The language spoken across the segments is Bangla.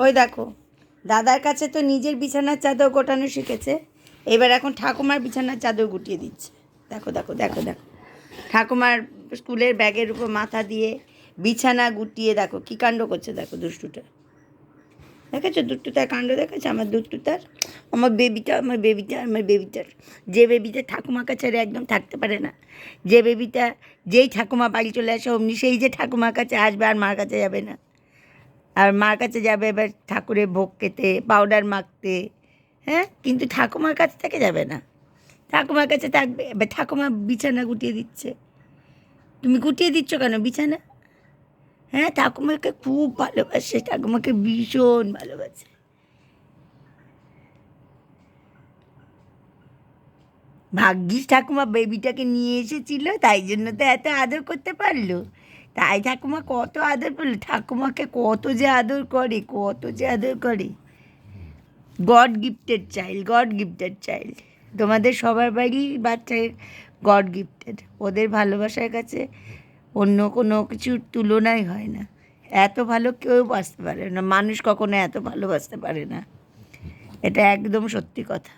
ওই দেখো, দাদার কাছে তো নিজের বিছানার চাদর গোটানো শিখেছে, এবার এখন ঠাকুমার বিছানার চাদর গুটিয়ে দিচ্ছে। দেখো দেখো দেখো দেখো, ঠাকুমার স্কুলের ব্যাগের উপর মাথা দিয়ে বিছানা গুটিয়ে দেখো কী কাণ্ড করছে। দেখো দুষ্টুটা, দেখেছো দুষ্টুতার কাণ্ড দেখেছো? আমার দুষ্টুতার, আমার বেবিটা, আমার বেবিটা, আমার বেবিটার, যে বেবিটা ঠাকুমার কাছে একদম থাকতে পারে না, যে বেবিটা যেই ঠাকুমা বাড়ি চলে আসে অমনি সেই যে ঠাকুমার কাছে আসবে আর মার কাছে যাবে না, আর মার কাছে যাবে এবার ঠাকুরের ভোগ খেতে, পাউডার মাখতে, হ্যাঁ, কিন্তু ঠাকুমার কাছ থেকে যাবে না, ঠাকুমার কাছে থাকবে। এবার ঠাকুমা বিছানা গুটিয়ে দিচ্ছে। তুমি গুটিয়ে দিচ্ছ কেন বিছানা? হ্যাঁ, ঠাকুমাকে খুব ভালোবাসে, ঠাকুমাকে ভীষণ ভালোবাসে। ভাগ্যিস ঠাকুমা বেবিটাকে নিয়ে এসেছিল, তাই জন্য তো এত আদর করতে পারলো। তাই ঠাকুমা কত আদর করলো, ঠাকুমাকে কত যে আদর করে, কত যে আদর করে। God gifted child, god gifted child. তোমাদের সবার বাড়ি বাচ্চা গড গিফটেড। ওদের ভালোবাসার কাছে অন্য কোনো কিছুর তুলনাই হয় না। এত ভালো কেউ বাঁচতে পারে না, মানুষ কখনো এত ভালোবাসতে পারে না, এটা একদম সত্যি কথা।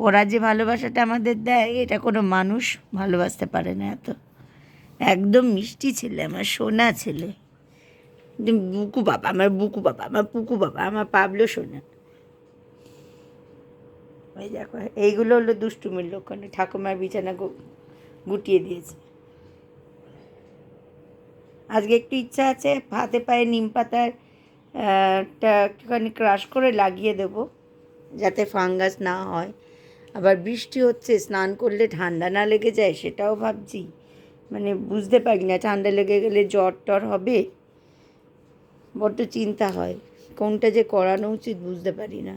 ওরা যে ভালোবাসাটা আমাদের দেয়, এটা কোনো মানুষ ভালোবাসতে পারে না এত। একদম মিষ্টি ছেলে, আমার সোনা ছেলে, বুকু বাবা, আমার বুকু বাবা, আমার পুকু বাবা, আমার পাবলো সোনা। ওই দেখো, এইগুলো হলো দুষ্টুমির লক্ষণ। ঠাকুমার বিছানা গুটিয়ে দিয়েছে। আজকে একটু ইচ্ছা আছে হাতে পায়ে নিম পাতার একটুখানি ক্রাশ করে লাগিয়ে দেবো, যাতে ফাঙ্গাস না হয়। আবার বৃষ্টি হচ্ছে, স্নান করলে ঠান্ডা না লেগে যায় সেটাও ভাবছি। মানে বুঝতে পারি না, ঠান্ডা লেগে গেলে জ্বর টর হবে, বড্ড চিন্তা হয়। কোনটা যে করানো উচিত বুঝতে পারি না।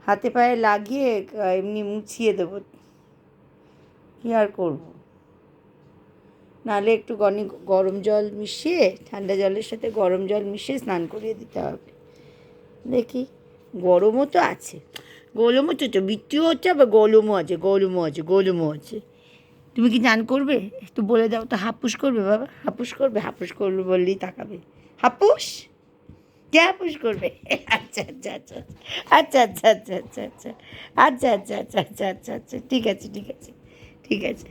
হাতে পায়ে লাগিয়ে এমনি মুছিয়ে দেবো, কী আর করবো। নাহলে একটু গরম জল মিশিয়ে, ঠান্ডা জলের সাথে গরম জল মিশিয়ে স্নান করিয়ে দিতে হবে। দেখি, গরমও তো আছে, গরমও তো বৃষ্টিও হচ্ছে, আবার গরমও আছে, গরমও আছে, গরমও আছে। তুমি কি চান করবে? একটু বলে দাও তো। হাপুস করবে বাবা, হাপুস করবে? হাপুস করবে বললেই তাকাবে। হাপুস, কে হাপুস করবে? আচ্ছা আচ্ছা আচ্ছা আচ্ছা আচ্ছা আচ্ছা আচ্ছা আচ্ছা আচ্ছা আচ্ছা আচ্ছা আচ্ছা আচ্ছা আচ্ছা, ঠিক আছে ঠিক আছে ঠিক আছে।